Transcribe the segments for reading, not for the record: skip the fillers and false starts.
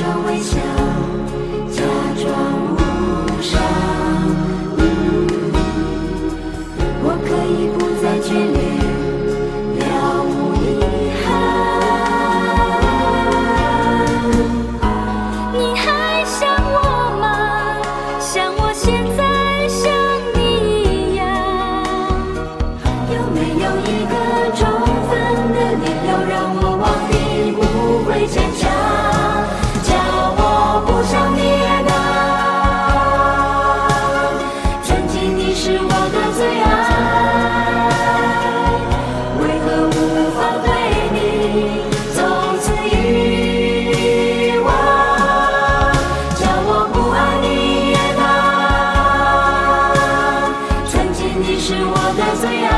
装微笑，假装无伤。我可以不再眷恋，了无遗憾。你还想我吗？像我现在想你一样。有没有一个充分的理由让我忘你不会坚强？叫我不想你也能。曾经你是我的最爱，为何无法对你从此遗忘？叫我不爱你也能。曾经你是我的最爱，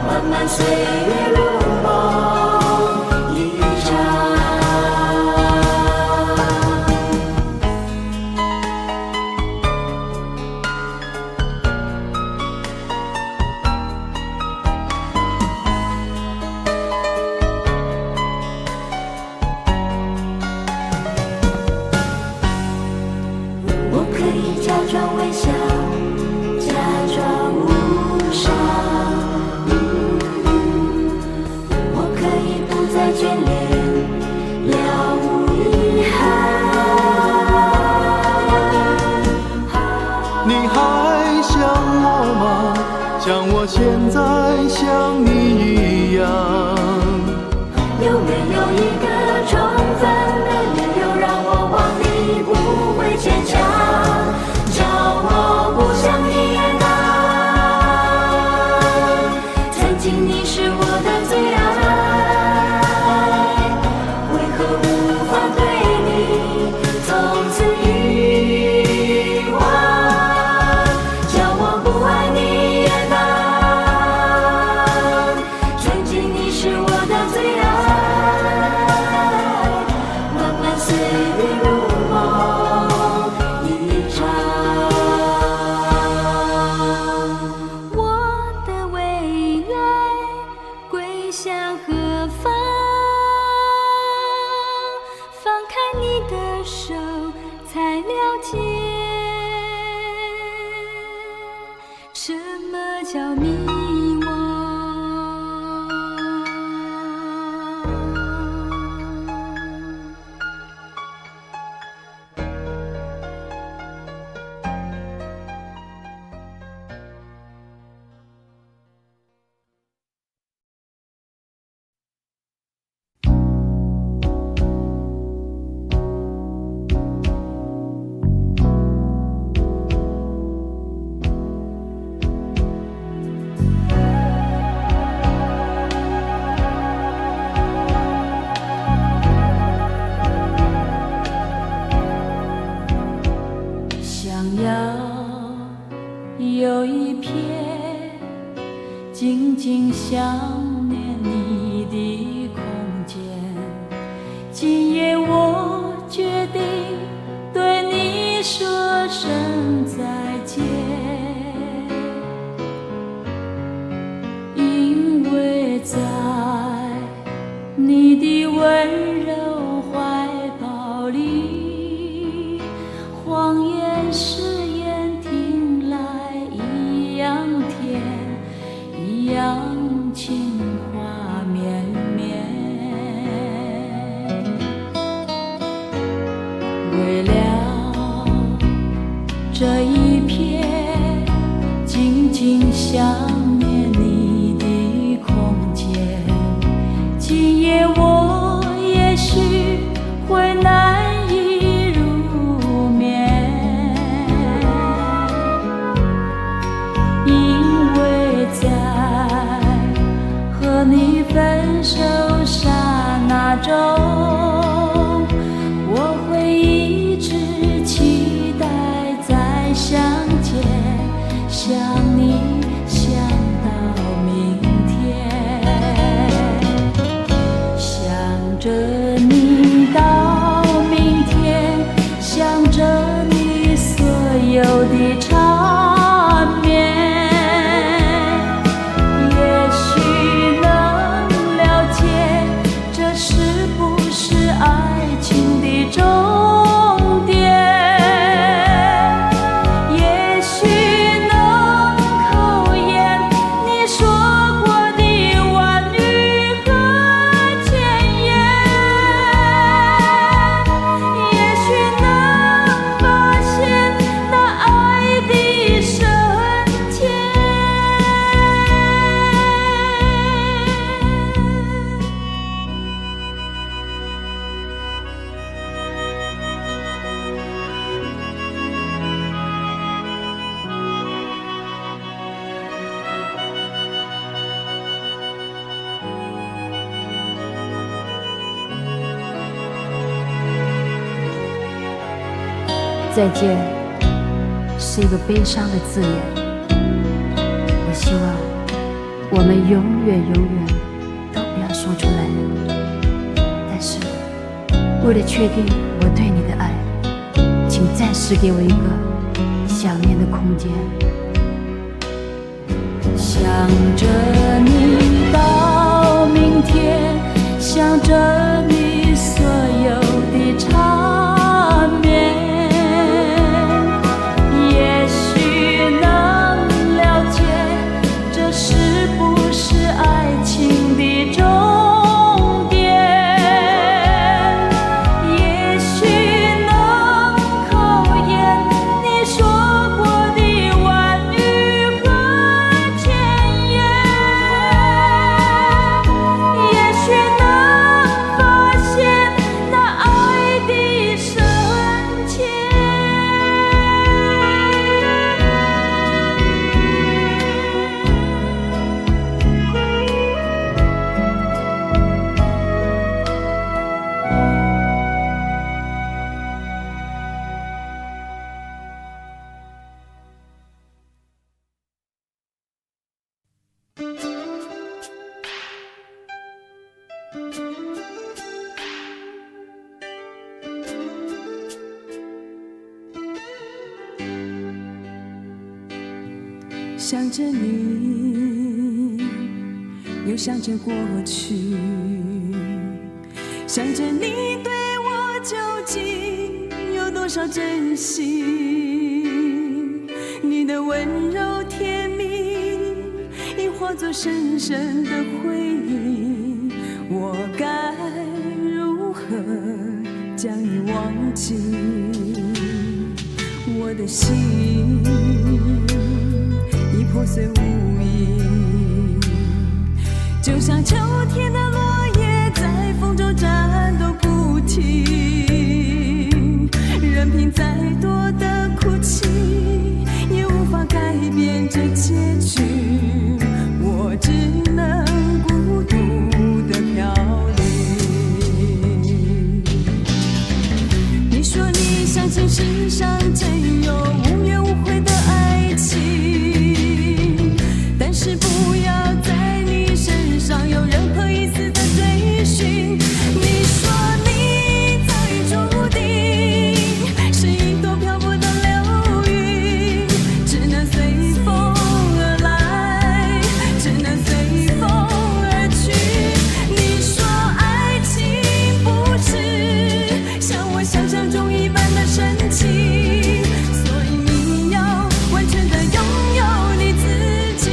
漫漫岁月如梦一场。我可以假装微笑，假装无伤。我可以不再眷恋，了无遗憾。你还想我吗？像我现在想你一样。有没有一个充分的理由让我忘你不会坚强？叫我不想你也能。曾经你是我的最爱，为何无法对你从此遗忘？叫我不爱你也能。曾经你是我的最爱，漫漫岁月如梦一场。我的未来归向何方？放开你的手，才了解什么叫迷惘。想要有一片静静想念你的空间，今夜我决定对你说声再见，因为在你的温柔怀抱里，谎言誓言听来一样甜，一样情话绵绵。为了这一片静静想念你的空间，今夜我也许会难以入眠，因为在和你分手刹那中，我会一直期待再相见，想你想再见是一个悲伤的字眼，我希望我们永远都不要说出来。但是为了确定我对你的爱，请暂时给我一个想念的空间。想着你到明天，想着你所有的缠绵，也许能了解这是不是爱情的终点，也许能考验你说过的婉语和千言，也许能发现那爱的深浅。想着你，又想着过去，想着你对我究竟有多少真心，你的温柔甜蜜已化作深深的回忆，我该如何将你忘记？我的心已破碎无遗，就像秋天的落叶在风中颤抖不停，任凭再多的哭泣也无法改变这结局，我只能孤独地飘零。你说你相信世上真有无怨无悔的爱情，但是不要在你身上有任何一丝的追寻。你说你早已注定是一朵漂泊的流云，只能随风而来，只能随风而去。你说爱情不是像我想象中一般的神奇，所以你要完全的拥有你自己。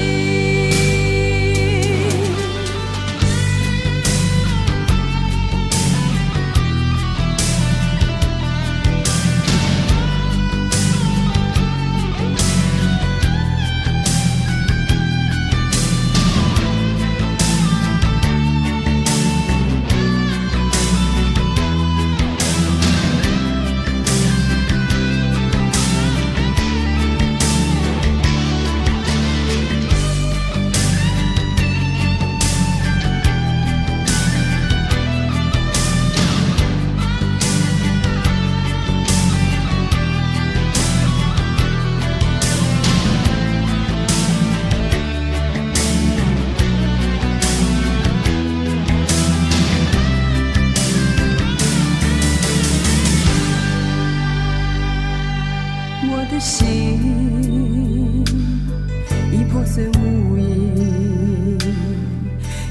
我的心已破碎无遗，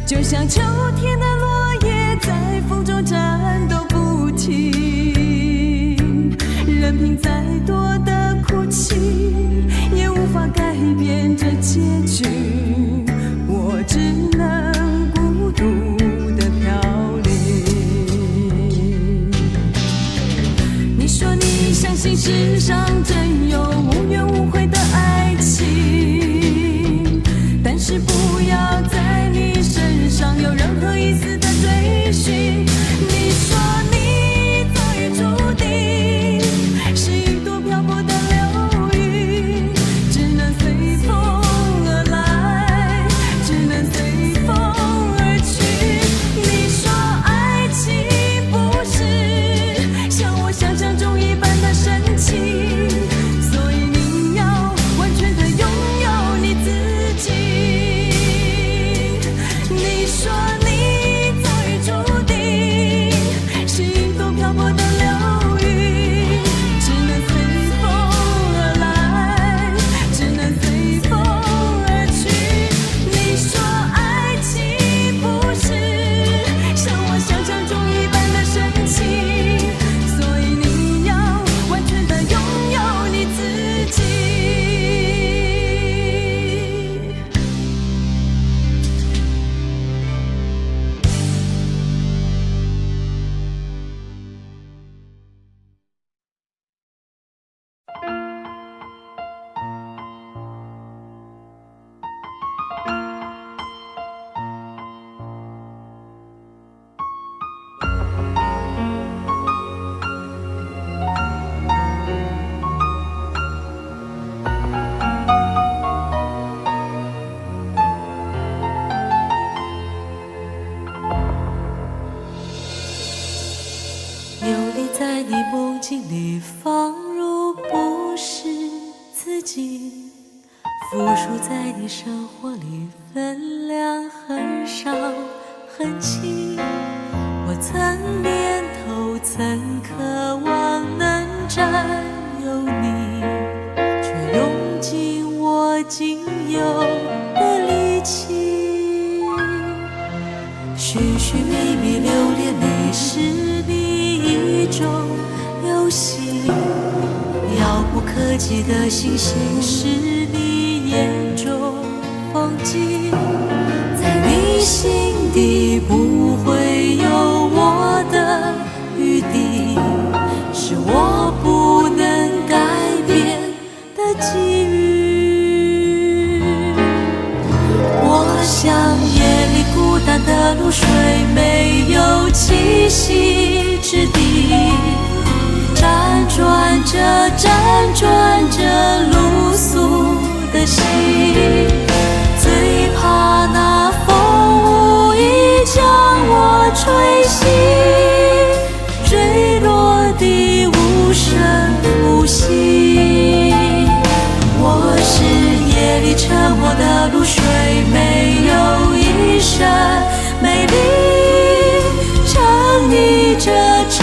就像秋天的落叶在风中颤抖不停，任凭再多的哭泣也无法改变这结局，我只能孤独地飘零。你说你相信世上真有无怨无悔的爱情，但是不要在你身上有任何一丝的追寻。你说你早已注定是一朵漂泊的流云，只能随风而来，只能随风而去。你说爱情不是像我想象中一般的神奇，心里放入不是自己，付出在你生活里分量很少很轻。我曾念头曾渴望能占有你，却用尽我仅有的力气。寻寻觅觅留恋你是你一种游戏，遥不可及的星星是你眼中风景，在你心底不会有我的余地，是我不能改变的际遇。我像夜里孤单的露水，没有栖息之地，辗转着辗转着露宿的心，最怕那风无意将我吹醒，坠落的无声无息。我是夜里沉默的露水，没有一声美丽，沉溺着沉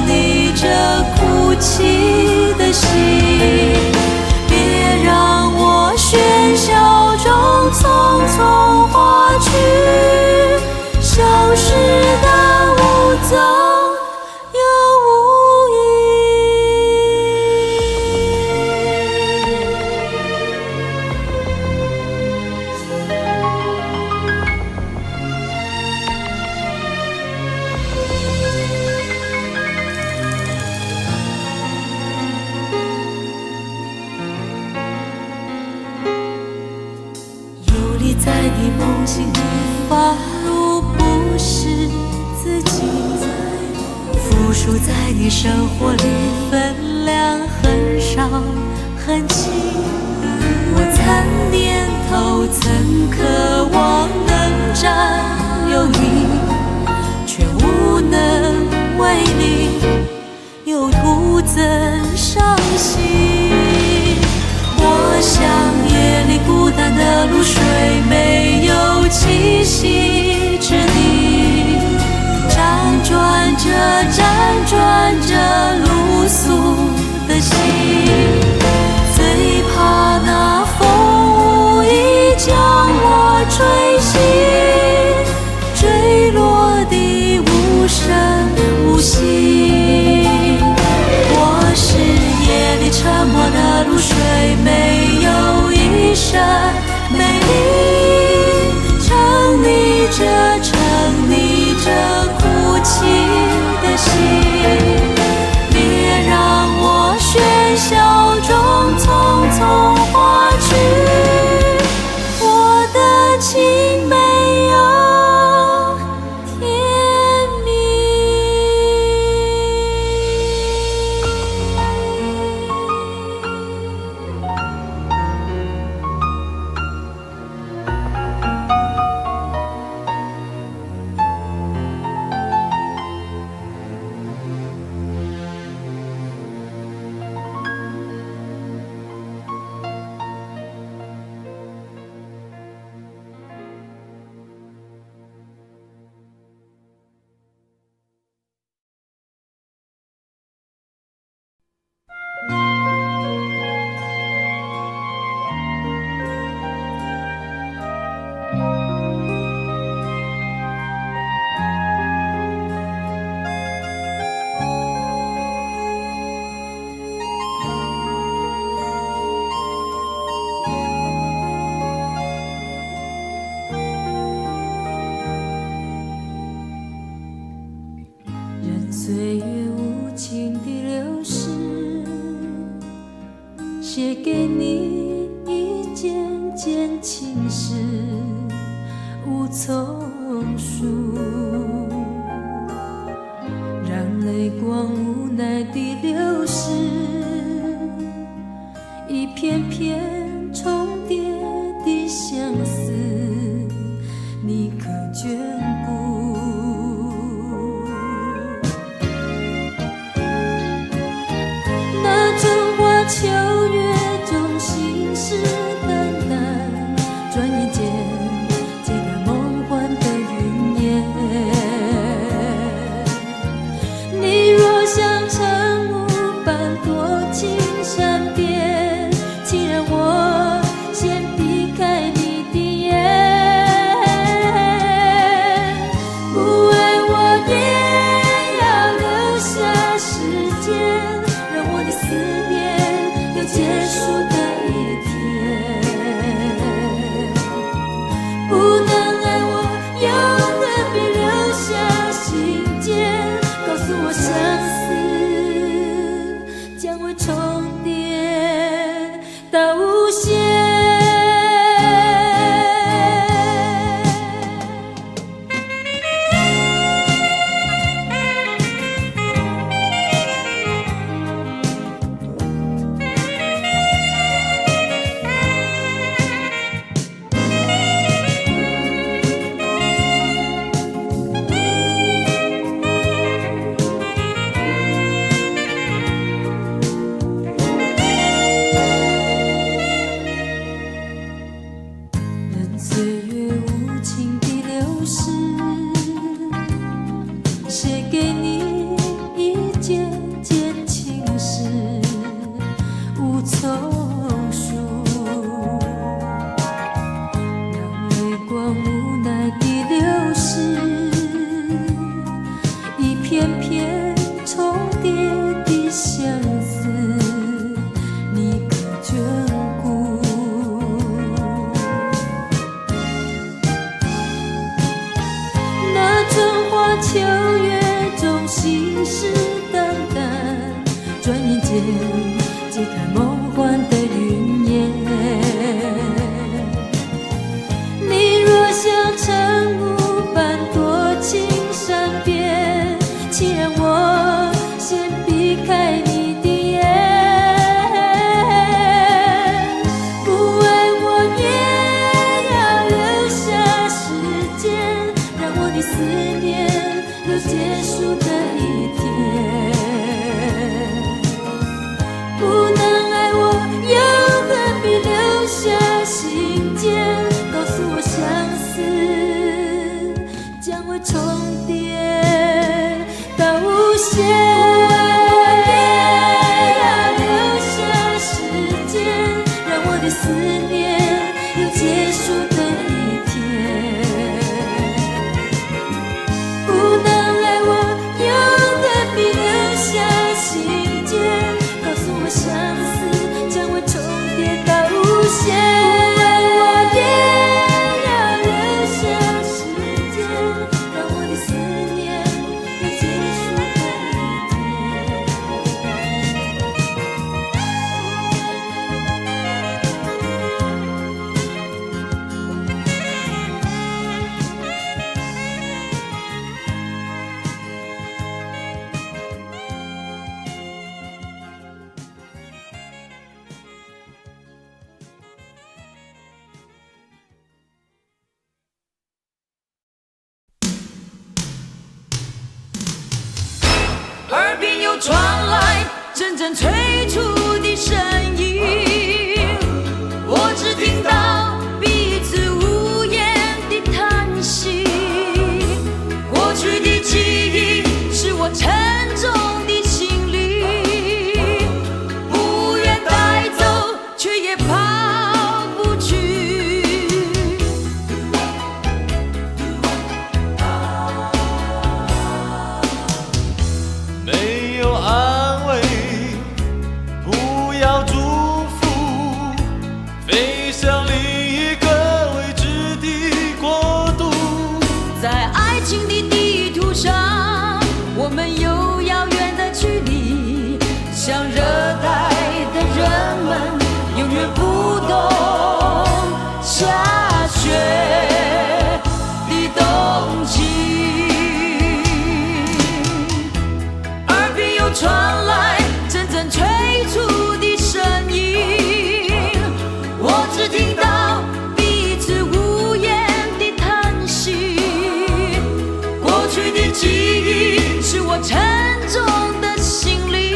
溺着哭泣的心，别让我喧嚣中匆匆划去，消失的无踪又无影。游离在你梦境里放入不是自己，付出在你生活里分量很少很轻。我曾念头曾渴望能占有你，却无能为力，又徒增伤心。我像夜里孤单的露水，没有栖息之地，辗转着辗转着露宿的心，最怕那风无意将我吹醒，坠落的无声无息。我是夜里沉默的露水，没有一声美丽，沉溺着沉溺着哭泣的心，别让我喧嚣中匆匆划去，我的情没有天明。任岁月无情地流逝，写给你一件件情事，无从述，让泪光无奈地流逝，一片片重叠的相思，你可眷顾？秋月中信誓旦旦，转眼间揭开梦幻的云烟。你若像晨雾般躲进山边，请让我先避开你的眼。不爱我也要留下时间，让我的思念有结束的一天。不能爱我，又何必留下信笺，告诉我相思将会重叠到无限。任岁月无情地流逝，写给你一件件情事，无从述，让泪光无奈地流逝，一片片重叠的相思，你可眷顾？那春花秋月中信誓旦旦，转眼间揭开梦幻的云烟。你若像晨雾般躲进山边，请让我先避开你的眼。不爱我也要留下时间，让我的思念有结束的一天。不能爱我，又何必留下信笺，告诉我相思将会重叠到无限。留下时间，让我的思念有结束的一天。不能爱我，又何必留下信笺，告诉我相思将会重叠到无限。我也要留下时间，让我的思念有结束的一天。耳边又传来阵阵催促的声音，我只听到彼此无言的叹息。过去的记忆是我沉重的行李，不愿带走，却也抛不去。没有安慰，不要祝福，飞向另一个未知的国度。在爱情的地图上，我们有遥远的距离，像热带的人们永远不懂下雪的冬季。耳边又传来阵阵催促的声音，我只听到彼此无言的叹息。过去的记忆是我沉重的行李，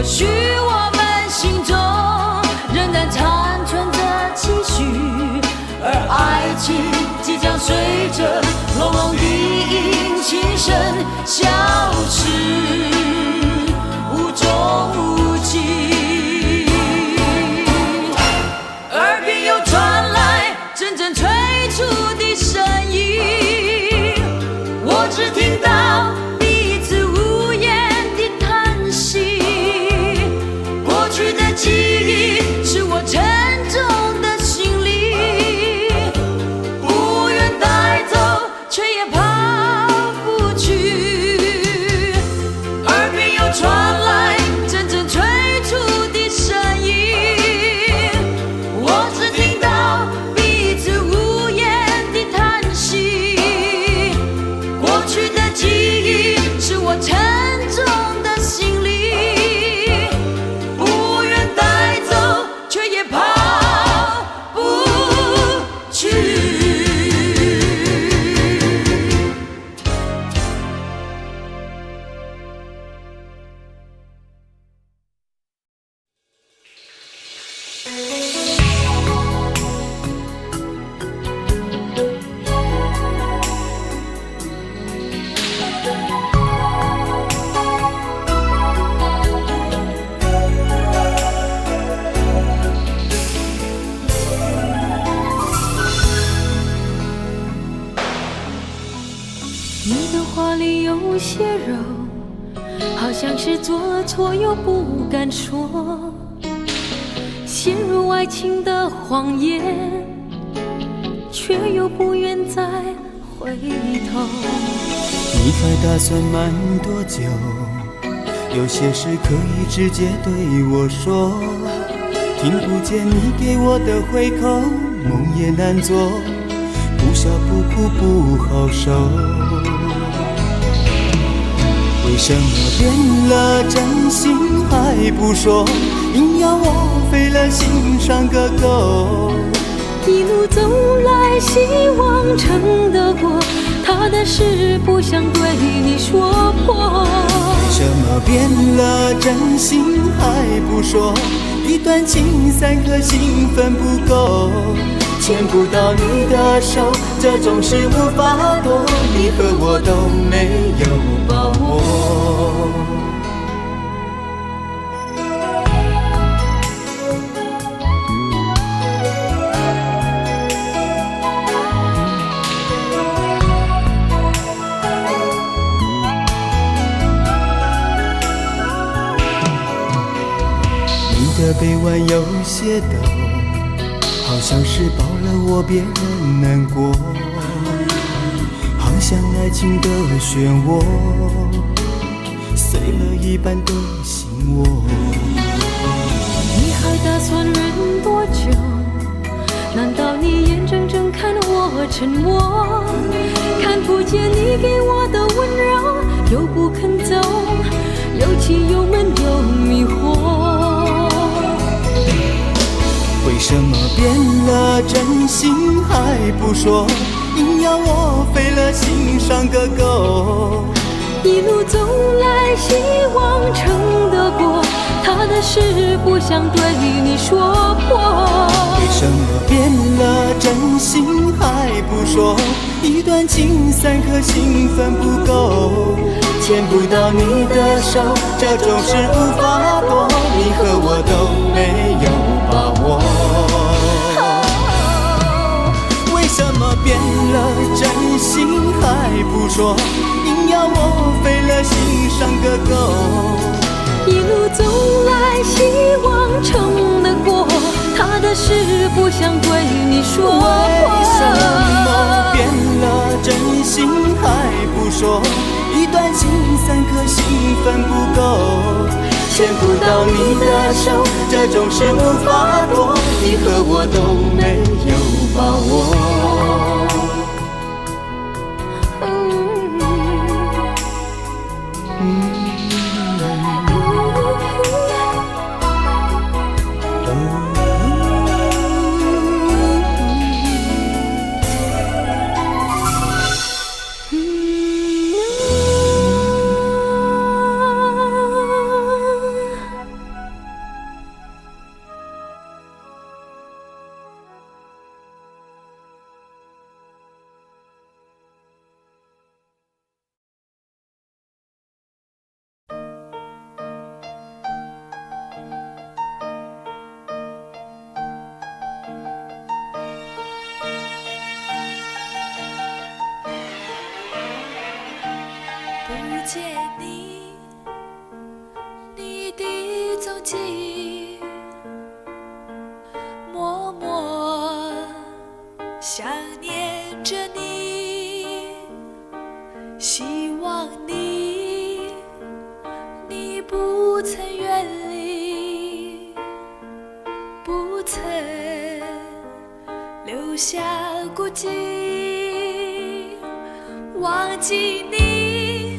或许我们心中仍然残存着期许，而爱情即将随着隆隆的引擎声消失，无踪无迹。耳边又传来阵阵催促的声音，我只听到彼此无言的叹息。过去的记忆是我沉重的行李，不愿带走，却也抛不去。耳边又传来阵阵催促的声音，我只听到彼此无言的叹息。过去的记忆是我沉重的行李，不愿带走，却也抛不去。你的话里有些柔，好像是做了错又不敢说，陷入爱情的谎言，却又不愿再回头。你还打算瞒多久？有些事可以直接对我说，听不见你给我的回口，梦也难做，不笑不哭不好受。为什么变了真心还不说，硬要我费了心上个够？一路走来，希望撑得过，他的事不想对你说破。为什么变了真心还不说？一段情3颗心分不够，牵不到你的手，这种事无法躲，你和我都没有把握。你的臂弯有些抖，好像是抱了我别人难过，好像爱情的漩涡，碎了一半的心窝。你还打算忍多久？难道你眼睁睁看我沉默，看不见你给我的温柔，又不肯走，又气又闷又迷惑。为什么变了真心还不说，硬要我费了心上个够？一路走来，希望撑得过，他的事不想对你说破。为什么变了真心还不说，一段情3颗心分不够，牵不到你的手，这种事无法躲，你和我都没有把握。为什么变了真心还不说，硬要我费了心上个够？一路走来，希望撑得过，他的事不想对你说破。为什么变了真心还不说，一段情3颗心分不够，牵不到你的手，这种事无法躲，你和我都没有把握。见你，你的踪迹，默默想念着你，希望你不曾远离，不曾留下孤寂，忘记你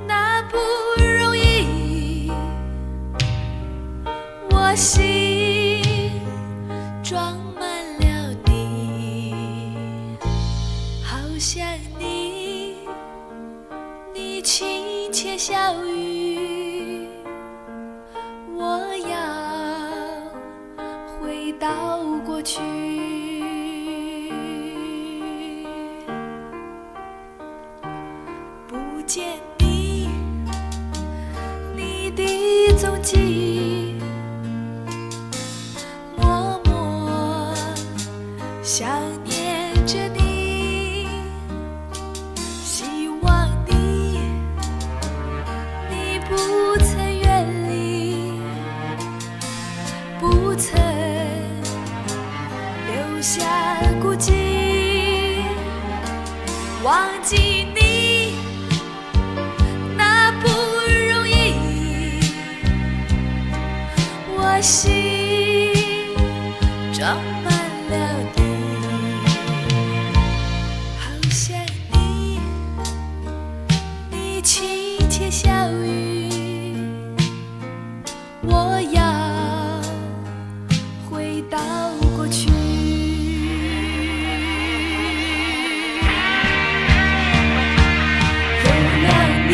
那不容易，我心装满了你，好想你，你亲切笑语，我要回到过去。不见你，你的踪迹，默默想念着你，希望你不曾远离，不曾留下孤寂，忘记你那不容易，我心装满了你，好想你，你亲切笑语，我要回到过去。有了你，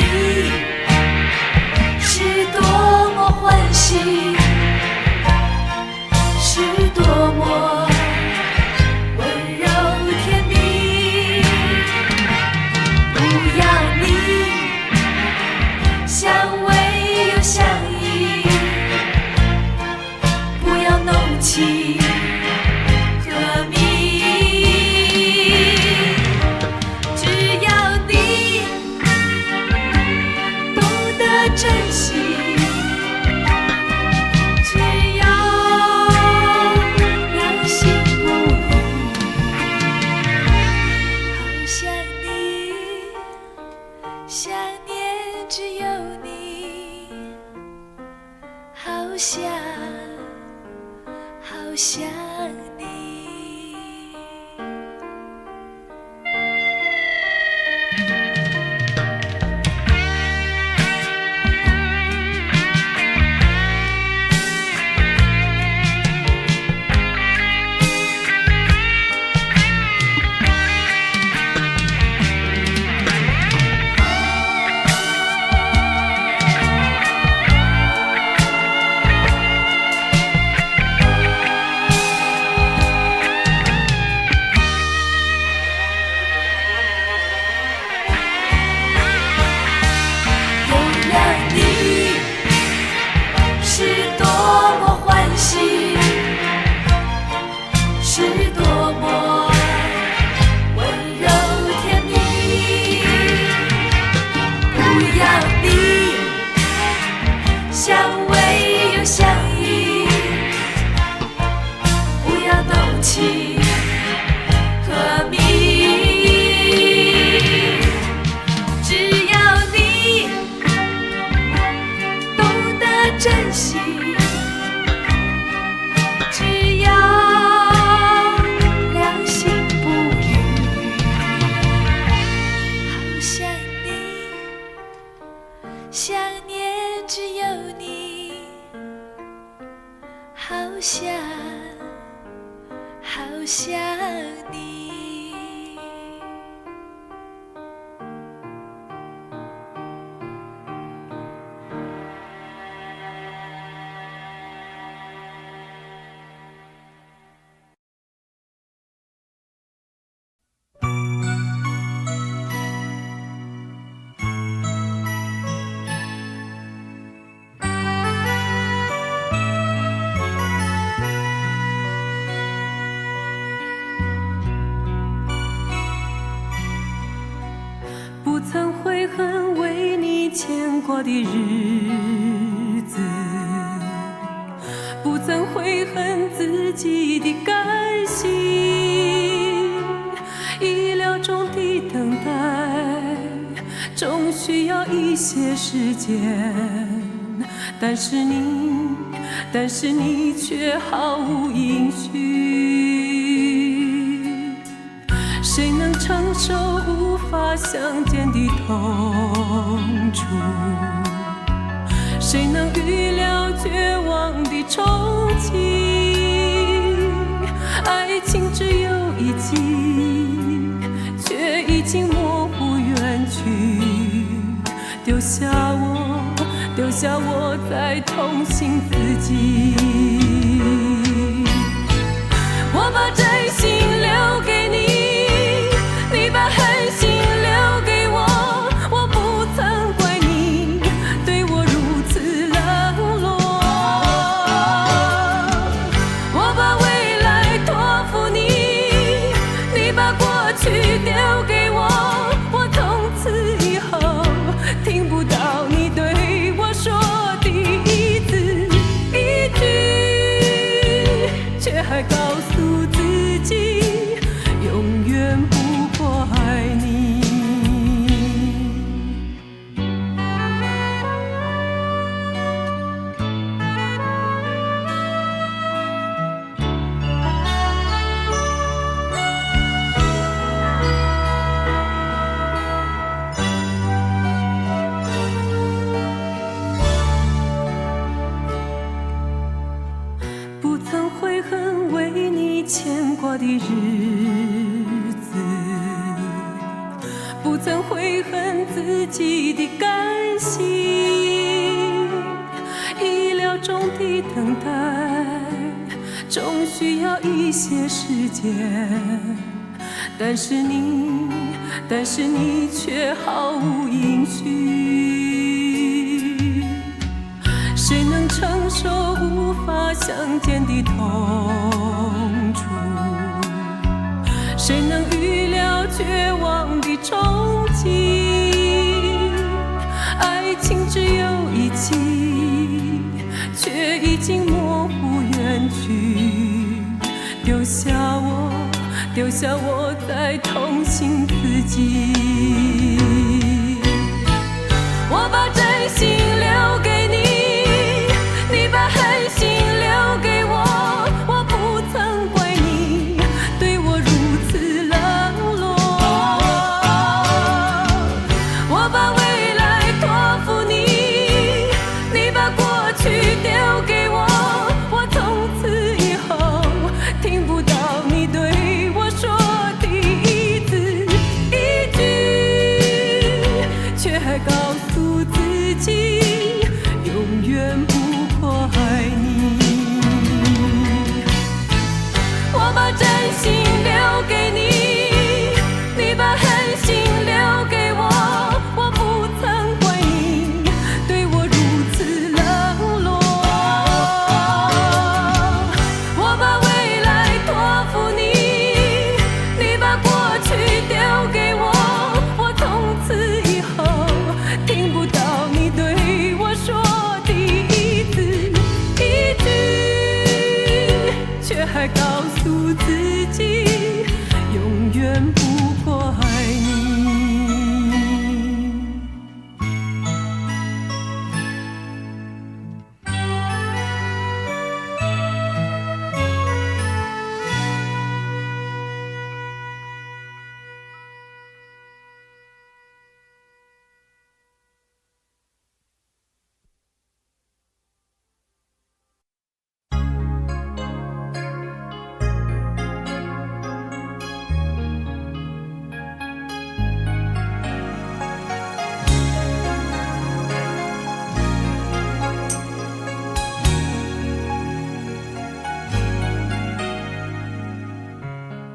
是多么欢喜，是多么温柔甜蜜。不要你，相偎又相依，不要弄清和迷。只要你懂得珍惜，只要良心不渝，好想你，想念只有你，好想你。有了你，是多么欢喜，是多么温柔甜蜜。不要你，相偎又相依，不要弄清和迷。只要你懂得珍惜，只要良心不渝，好想你，想念只有你，好想你。牵挂的日子，不曾悔恨自己的甘心。意料中的等待，终需要一些时间。但是你却毫无音讯。谁能承受无法相见的痛楚？谁能预料绝望的憧憬？爱情只有一季，却已经模糊远去。丢下我在痛心自己。我把真心留给你，你把狠心留给我。我不曾怪你对我如此冷落。我把未来托付你，你把过去丢给我。我从此以后听不到你对我说的一字一句，却还告诉自己永远不怪你。不曾悔恨为你牵挂的日子，不曾悔恨自己的甘心。意料中的等待，终需要一些时间。但是你却毫无音讯。谁能承受无法相见的痛楚？谁能预料绝望的憧憬？爱情只有一季，却已经模糊远去。丢下我在痛心自己。我把真心留给你，你把狠心留给我。我不曾怪你对我如此冷落。我把未来托付你，你把过去丢给我。我从此以后听不到你对我说的一字一句，却还告诉自己永远不怪你。我把真心留给你，你把狠心留给我。我不曾怪你对我如此冷落。我把未来托付你，你把过去丢给我。我从此以后听不到你对我说的一字一句，却还告诉自己永远不怪你。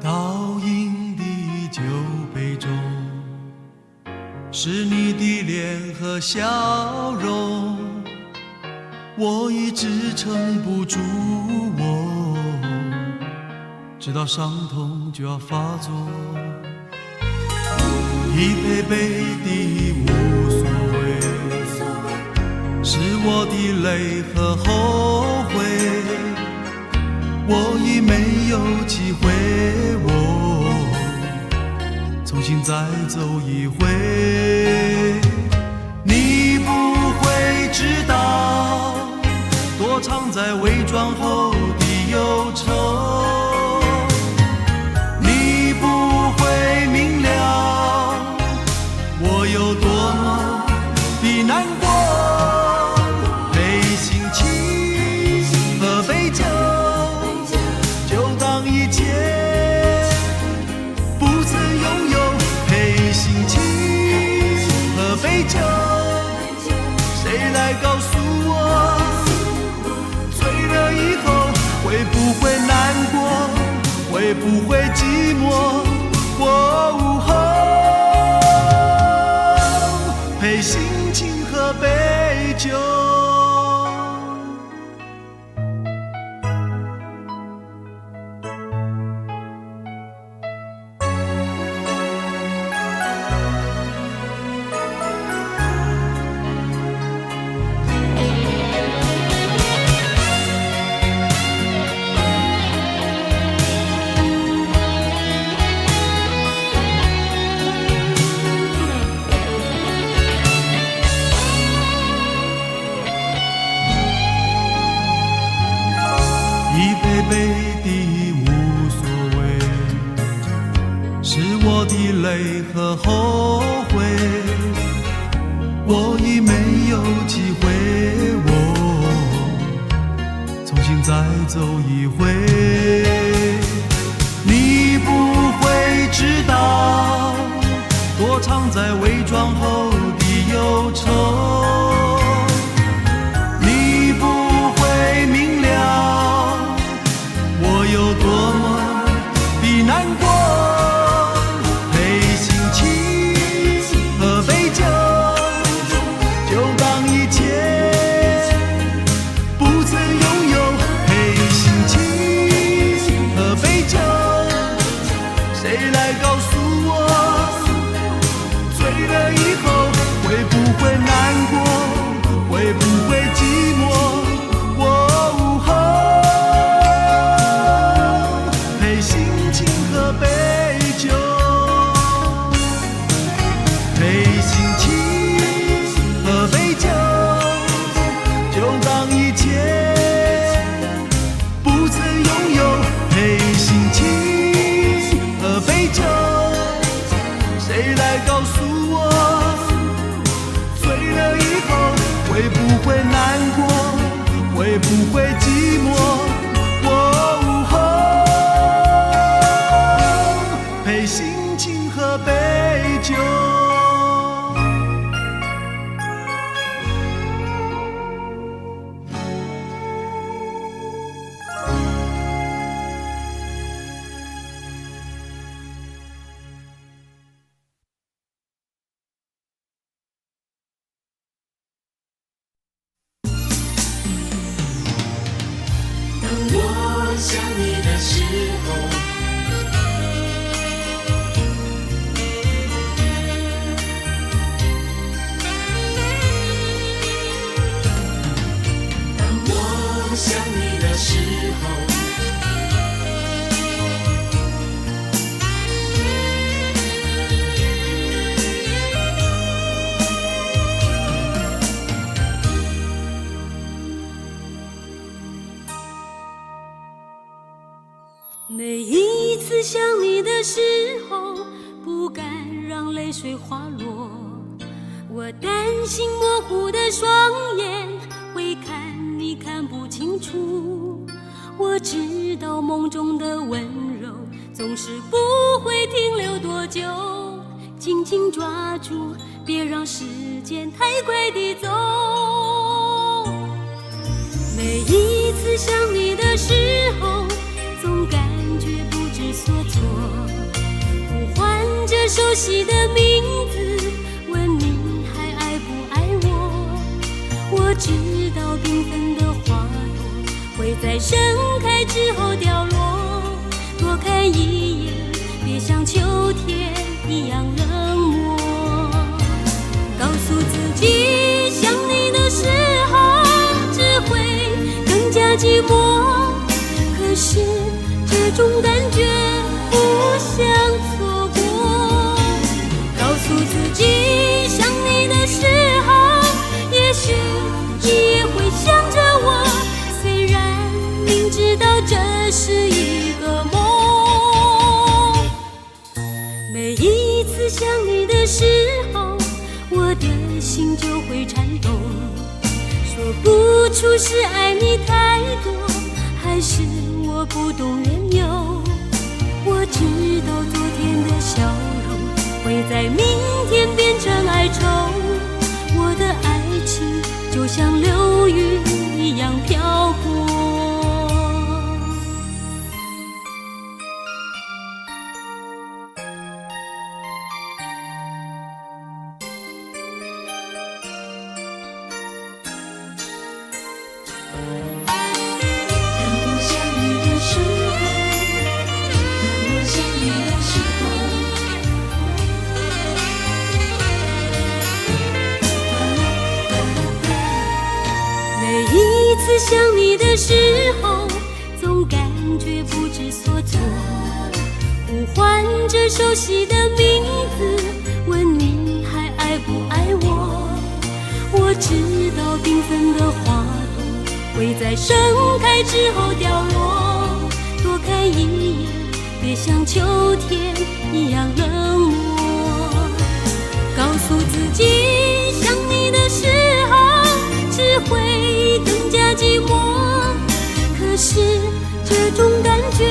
倒映的酒杯中，是你的脸和笑容，我已支撑不住我，直到伤痛就要发作，一杯杯的无所谓，是我的泪和后悔，我已没有机会，重新再走一回。你不会知道，躲藏在伪装后的忧愁，你不会明了我有多么的难过。陪心情和杯酒，就当一切不曾拥有。陪心情和杯酒，谁来告诉我，醉了以后会不会难过，会不会寂寞？陪心情和杯酒。一杯杯的无所谓，是我的泪和后悔，我已没有机会，重新再走一回。你不会知道，躲藏在伪装后的忧愁，你不会明了我有多么的难过。陪心情和杯酒，就当一切不曾拥有。陪心情和杯酒，谁来告诉我，醉了以后会不会难过，会不会寂寞？谁来告诉我，醉了以后会不会难过，会不会寂寞？陪心情和杯酒。我想你的时候，当我想你的时候，每一次想你的时候，不敢让泪水滑落。我担心模糊的双眼会看你看不清楚。我知道梦中的温柔总是不会停留多久，紧紧抓住，别让时间太快地走。每一次想你的时候，总感觉不知所措，呼唤着熟悉的名字，问你还爱不爱我。我知道缤纷的花朵会在盛开之后掉落，多看一眼，别像秋天一样冷漠。告诉自己，想你的时候种感觉不想错过。告诉自己想你的时候，也许你也会想着我，虽然明知道这是一个梦。每一次想你的时候，我的心就会颤动，说不出是爱你太多，还是我不懂缘由。我知道昨天的笑容会在明天变成哀愁，我的爱情就像流云一样飘过。想你的时候，总感觉不知所措，呼唤着熟悉的名字，问你还爱不爱我。我知道缤纷的花朵会在盛开之后掉落，多开一眼，别像秋天一样冷漠。告诉自己想你的时候，只会更加寂寞，可是这种感觉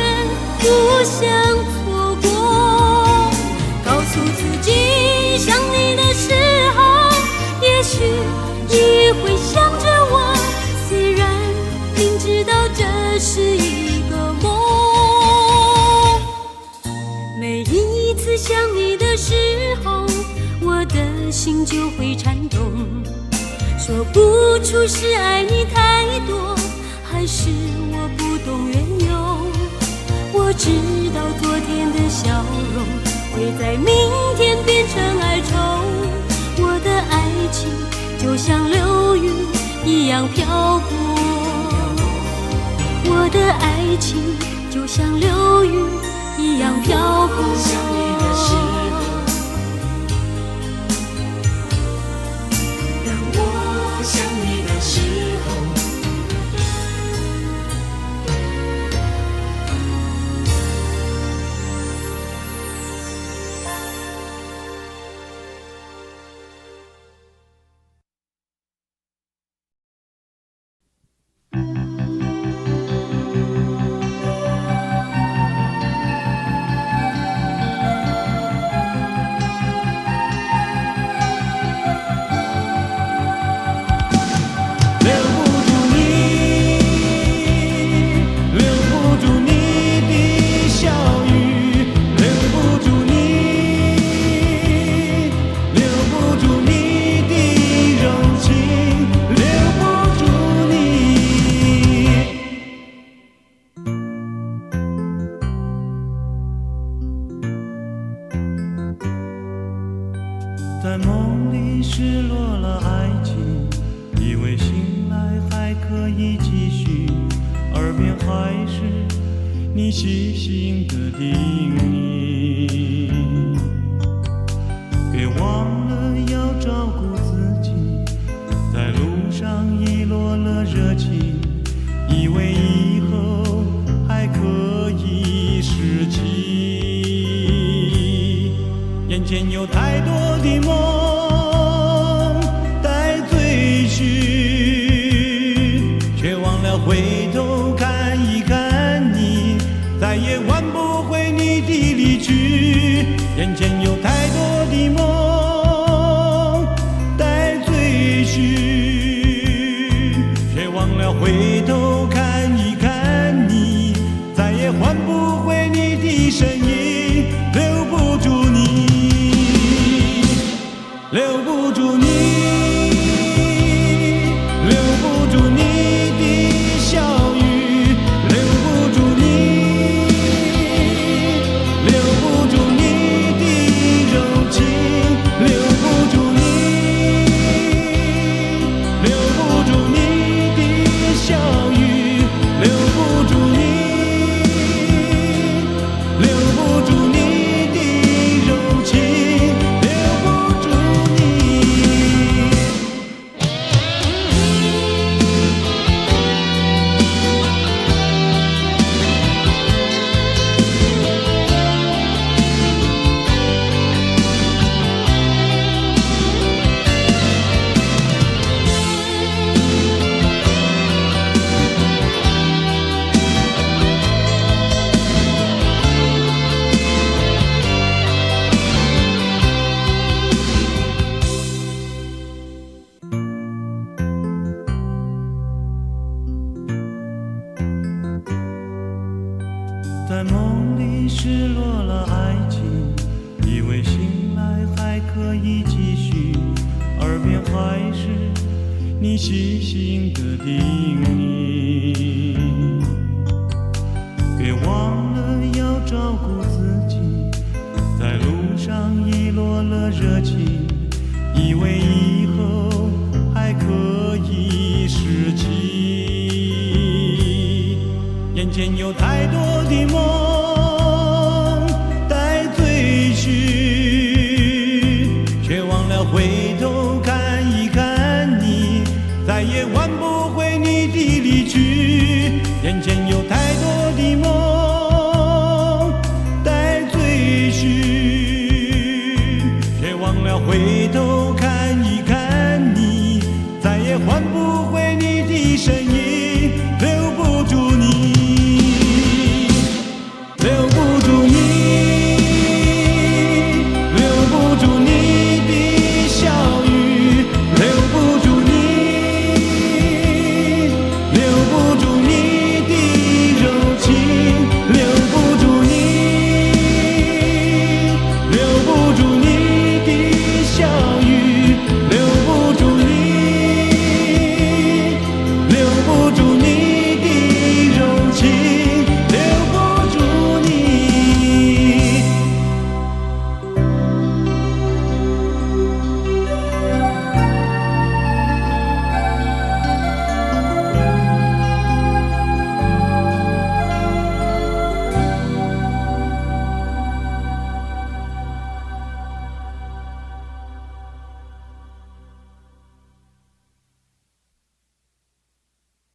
不想错过。告诉自己想你的时候，也许你会想着我，虽然明知道这是一个梦。每一次想你的时候，我的心就会颤动，说不出是爱你太多，还是我不懂缘由。我知道昨天的笑容会在明天变成哀愁，我的爱情就像流云一样飘过，我的爱情就像流云一样飘过。想你的时候，让我想你的时候，在梦里失落了爱情，以为醒来还可以继续，耳边还是你细心的叮咛。别忘了要照顾自己，在路上遗落了热情，以为以后还可以拾起。眼前有太多的梦待追寻，却忘了回头看一看你，再也挽不回你的离去。眼前有太多的梦待追寻，却忘了回头看一看你，再也换不回你的身影，留不住你，留不住你，留不住你的笑语，留不住你，留不住你的柔情，留不住你，留不住你的笑失落了爱情，以为醒来还可以继续，耳边还是你细心的叮咛。别忘了要照顾自己，在路上遗落了热情，以为以后还可以拾起。眼前有太多的梦待追寻，却忘了回头看一看你，再也挽不回你的离去。眼前有太多的梦待追寻，却忘了回头看一看你，再也换不回你的身影。